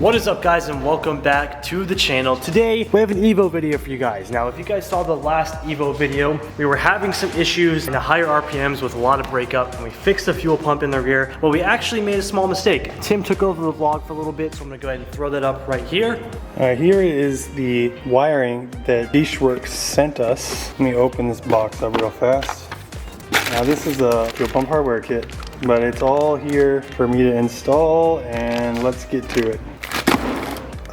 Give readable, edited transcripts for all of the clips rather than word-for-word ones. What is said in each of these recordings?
What is up, guys, and welcome back to the channel. Today we have an Evo video for you guys. Now, if you guys saw the last Evo video, we were having some issues in the higher RPMs with a lot of breakup, and we fixed the fuel pump in the rear. Well, we actually made a small mistake. Tim took over the vlog for a little bit, so I'm gonna go ahead and throw that up right here. All right, here is the wiring that Dishworks sent us. Let me open this box up real fast. Now, this is a fuel pump hardware kit, but it's all here for me to install, and let's get to it.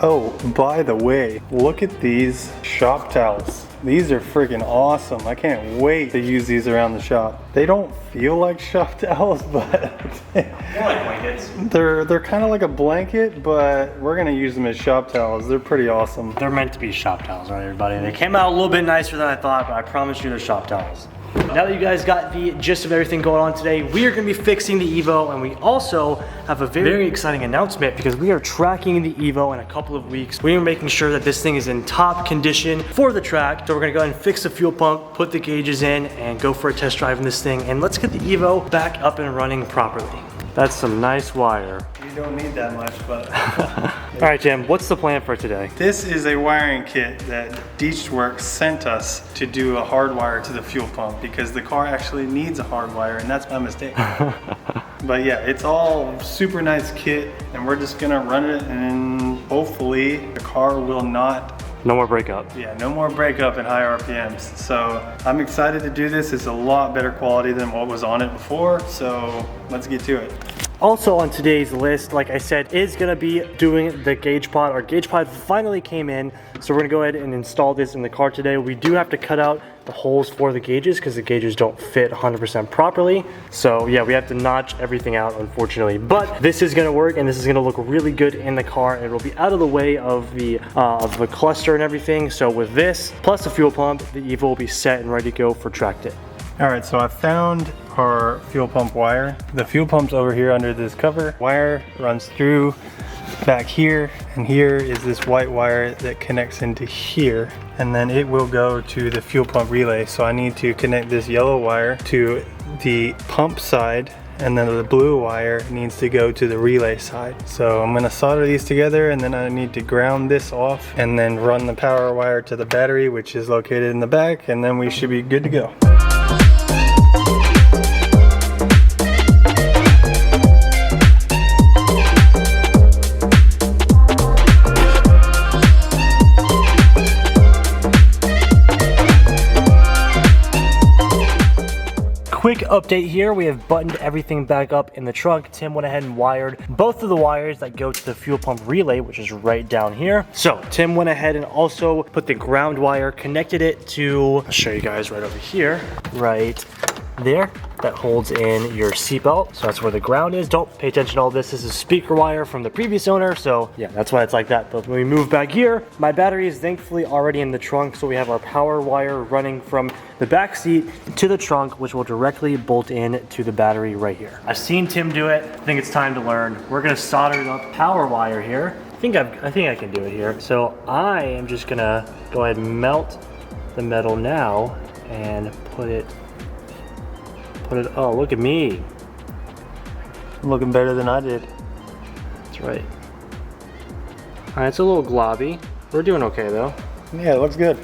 Oh, by the way, look at these shop towels. These are freaking awesome. I can't wait to use these around the shop. They don't feel like shop towels, but They're like blankets. They're kind of like a blanket, but we're gonna use them as shop towels. They're pretty awesome. They're meant to be shop towels, right, everybody? They came out a little bit nicer than I thought, but I promise you they're shop towels. Now that you guys got the gist of everything going on today, we are going to be fixing the Evo, and we also have a very exciting announcement because we are tracking the Evo in a couple of weeks. We are making sure that this thing is in top condition for the track. So we're going to go ahead and fix the fuel pump, put the gauges in, and go for a test drive in this thing. And let's get the Evo back up and running properly. That's some nice wire. You don't need that much, but... All right, Jim, what's the plan for today? This is a wiring kit that Dishworks sent us to do a hard wire to the fuel pump because the car actually needs a hard wire, and that's my mistake. But yeah, it's all super nice kit, and we're just gonna run it, and hopefully the car will not... No more breakup. Yeah, no more breakup at high RPMs. So I'm excited to do this. It's a lot better quality than what was on it before, so let's get to it. Also on today's list, like I said, is gonna be doing the gauge pod. Our gauge pod finally came in, so we're gonna go ahead and install this in the car today. We do have to cut out the holes for the gauges because the gauges don't fit 100% properly. So yeah, we have to notch everything out, unfortunately. But this is gonna work, and this is gonna look really good in the car. It will be out of the way of the cluster and everything. So with this, plus the fuel pump, the Evo will be set and ready to go for track day. All right, so I found our fuel pump wire. The fuel pump's over here under this cover. Wire runs through back here, and here is this white wire that connects into here, and then it will go to the fuel pump relay. So I need to connect this yellow wire to the pump side, and then the blue wire needs to go to the relay side. So I'm gonna solder these together, and then I need to ground this off and then run the power wire to the battery, which is located in the back, and then we should be good to go. Quick update here, we have buttoned everything back up in the trunk. Tim went ahead and wired both of the wires that go to the fuel pump relay, which is right down here. So Tim went ahead and also put the ground wire, connected it to, I'll show you guys right over here, right there, that holds in your seatbelt. So that's where the ground is. Don't pay attention to all this. This is speaker wire from the previous owner. So yeah, that's why it's like that. But when we move back here, my battery is thankfully already in the trunk. So we have our power wire running from the back seat to the trunk, which will directly bolt in to the battery right here. I've seen Tim do it. I think it's time to learn. We're gonna solder the power wire here. I think I can do it here. So I am just gonna go ahead and melt the metal now and put it, oh, look at me. I'm looking better than I did. That's right. All right, it's a little globby. We're doing okay though. Yeah, it looks good.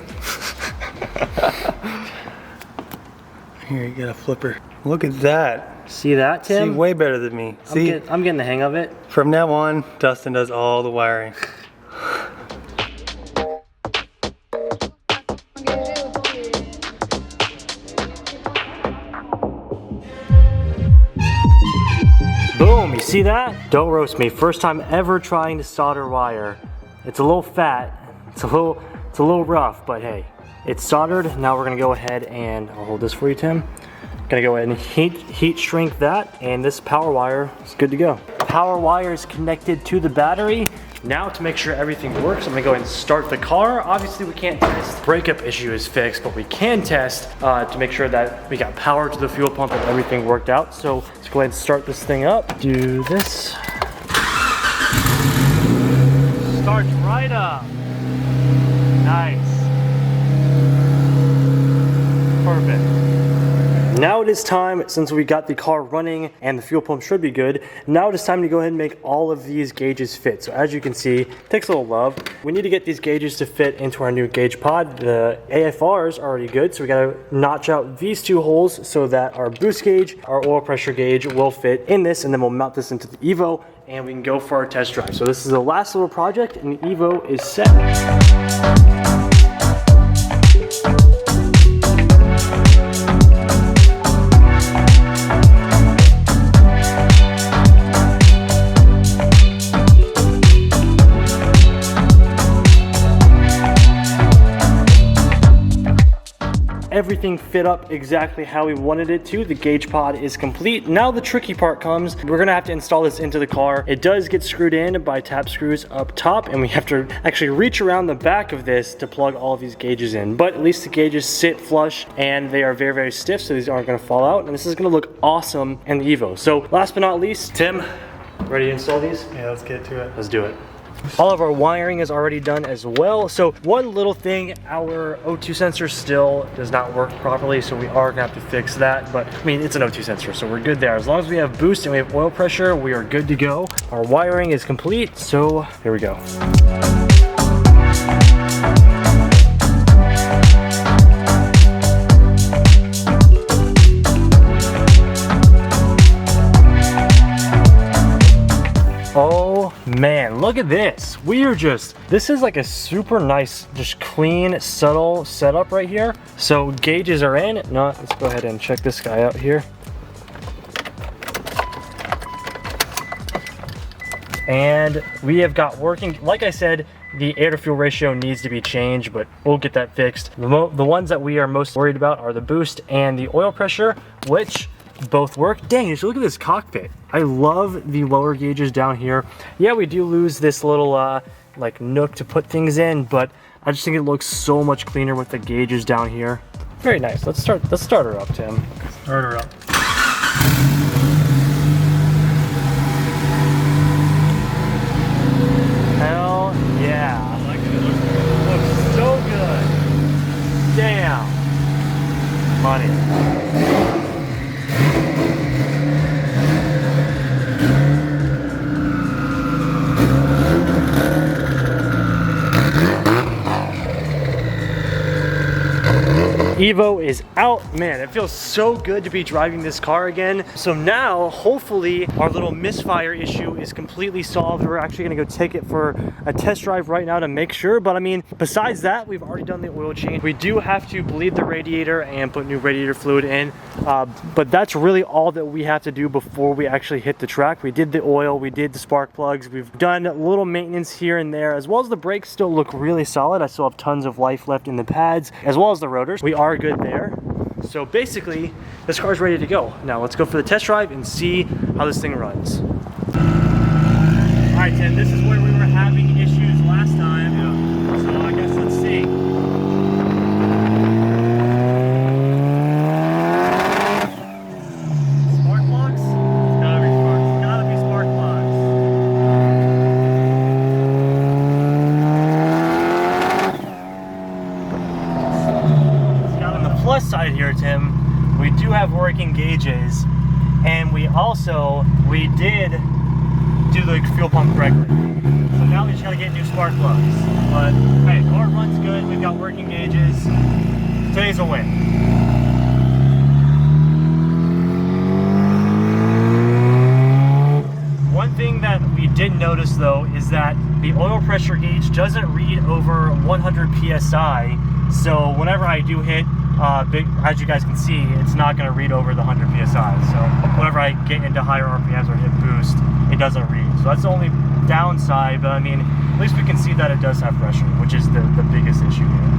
Here, you got a flipper. Look at that. See that, Tim? See, way better than me. See, I'm getting the hang of it. From now on, Dustin does all the wiring. Boom, you see that? Don't roast me. First time ever trying to solder wire. It's a little fat. It's a little rough, but hey, it's soldered. Now we're gonna go ahead and, I'll hold this for you, Tim. Gonna go ahead and heat shrink that, and this power wire is good to go. Power wire is connected to the battery. Now to make sure everything works, I'm gonna go ahead and start the car. Obviously we can't test breakup issue is fixed, but we can test to make sure that we got power to the fuel pump and everything worked out. So let's go ahead and start this thing up. Do this. Starts right up. Nice. Perfect. Now it is time, since we got the car running and the fuel pump should be good, now it is time to go ahead and make all of these gauges fit. So as you can see, it takes a little love. We need to get these gauges to fit into our new gauge pod. The AFRs are already good, so we gotta notch out these two holes so that our boost gauge, our oil pressure gauge will fit in this, and then we'll mount this into the Evo and we can go for our test drive. So this is the last little project and the Evo is set. Everything fit up exactly how we wanted it to. The gauge pod is complete. Now the tricky part comes. We're gonna have to install this into the car. It does get screwed in by tap screws up top, and we have to actually reach around the back of this to plug all of these gauges in. But at least the gauges sit flush and they are very, very stiff, so these aren't gonna fall out. And this is gonna look awesome in the Evo. So last but not least, Tim, ready to install these? Yeah, let's get to it. Let's do it. All of our wiring is already done as well. So one little thing, our O2 sensor still does not work properly, so we are gonna have to fix that. But I mean, it's an O2 sensor, so we're good there. As long as we have boost and we have oil pressure, we are good to go. Our wiring is complete, so here we go. Oh man, look at this. This is like a super nice, just clean, subtle setup right here. So gauges are in. No, let's go ahead and check this guy out here. And we have got working, like I said, the air to fuel ratio needs to be changed, but we'll get that fixed. The ones that we are most worried about are the boost and the oil pressure, which both work. Dang, just look at this cockpit. I love the lower gauges down here. Yeah, we do lose this little like nook to put things in, but I just think it looks so much cleaner with the gauges down here. Very nice. Let's start her up, Tim. Start her up. Hell yeah. I like it. It looks so good. Damn. Money. Evo is out. Man, it feels so good to be driving this car again. So now, hopefully, our little misfire issue is completely solved. We're actually gonna go take it for a test drive right now to make sure. But I mean, besides that, we've already done the oil change. We do have to bleed the radiator and put new radiator fluid in. But that's really all that we have to do before we actually hit the track. We did the oil, we did the spark plugs, we've done little maintenance here and there, as well as the brakes still look really solid. I still have tons of life left in the pads, as well as the rotors. We are good there. So basically, this car's ready to go. Now let's go for the test drive and see how this thing runs. All right, Tim, this is where we were having issues last time. Yeah. So I guess let's see. Spark plugs? Gotta be spark plugs. Plus side here, Tim, we do have working gauges, and we did do the fuel pump correctly. So now we just gotta get new spark plugs. But hey, car runs good, we've got working gauges. Today's a win. One thing that we did notice though is that the oil pressure gauge doesn't read over 100 PSI. So whenever I do hit as you guys can see, it's not going to read over the 100 PSI. So whenever I get into higher RPMs or hit boost, it doesn't read. So that's the only downside, but I mean, at least we can see that it does have pressure, which is the biggest issue here.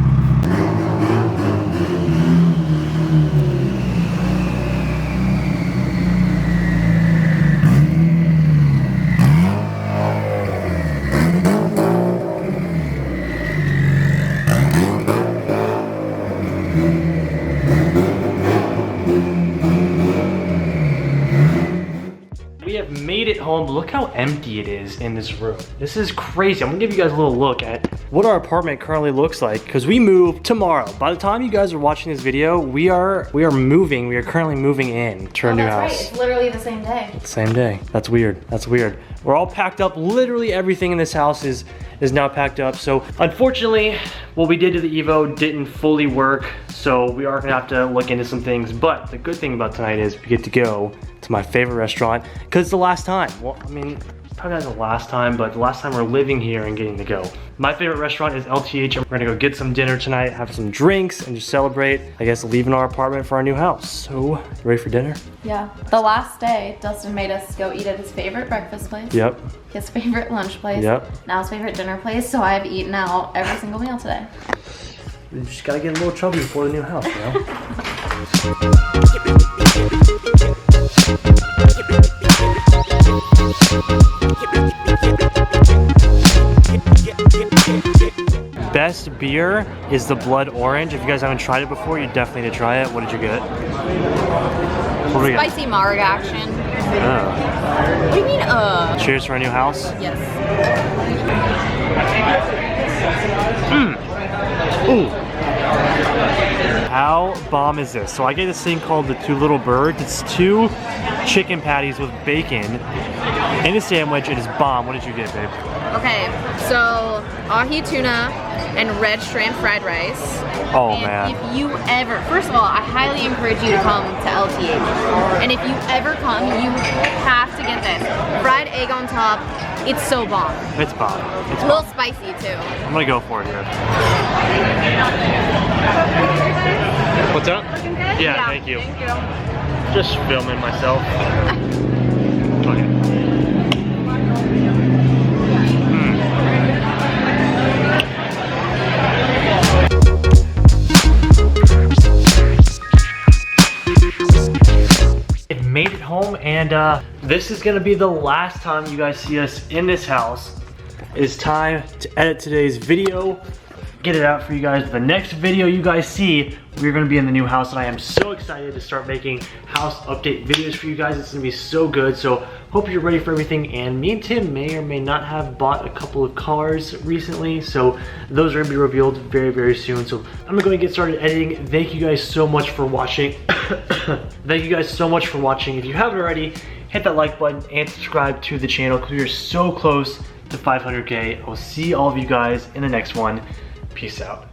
Made it home. Look how empty it is in this room. This is crazy. I'm gonna give you guys a little look at what our apartment currently looks like, because we move tomorrow. By the time you guys are watching this video, we are moving. We are currently moving in to our new house. Right. It's literally the same day. Same day. That's weird. That's weird. We're all packed up. Literally everything in this house is now packed up. So unfortunately, what we did to the Evo didn't fully work. So we are gonna have to look into some things. But the good thing about tonight is we get to go to my favorite restaurant, because it's the last time. Well, I mean, probably not the last time, but the last time we're living here and getting to go. My favorite restaurant is LTH, and we're gonna go get some dinner tonight, have some drinks, and just celebrate, I guess, leaving our apartment for our new house. So, you ready for dinner? Yeah. The last day, Dustin made us go eat at his favorite breakfast place. Yep. His favorite lunch place. Yep. Now his favorite dinner place, so I have eaten out every single meal today. You just gotta get a little chubby before the new house, you know? Best beer is the Blood Orange. If you guys haven't tried it before, you definitely need to try it. What did you get? What do we get? Spicy Marg action. Oh. What do you mean, Cheers for our new house. Yes. Ooh. How bomb is this? So I get this thing called the Two Little Birds. It's 2 chicken patties with bacon in a sandwich. It is bomb. What did you get, babe? Okay, so ahi tuna and red shrimp fried rice. Oh, and man. if you ever, first of all, I highly encourage you to come to LTH. And if you ever come, you have to get this. Fried egg on top. It's so bomb. It's bomb. It's A little bomb. spicy too. I'm gonna go for it here. What's up? Yeah, thank you. Thank you. Just filming myself. Okay. It made it home, and this is gonna be the last time you guys see us in this house. It's time to edit today's video, get it out for you guys. The next video you guys see, we're gonna be in the new house, and I am so excited to start making house update videos for you guys. It's gonna be so good, so hope you're ready for everything. And me and Tim may or may not have bought a couple of cars recently, so those are gonna be revealed very, very soon. So I'm gonna go and get started editing. Thank you guys so much for watching. Thank you guys so much for watching. If you haven't already, hit that like button and subscribe to the channel, because we are so close to 500K. I will see all of you guys in the next one. Peace out.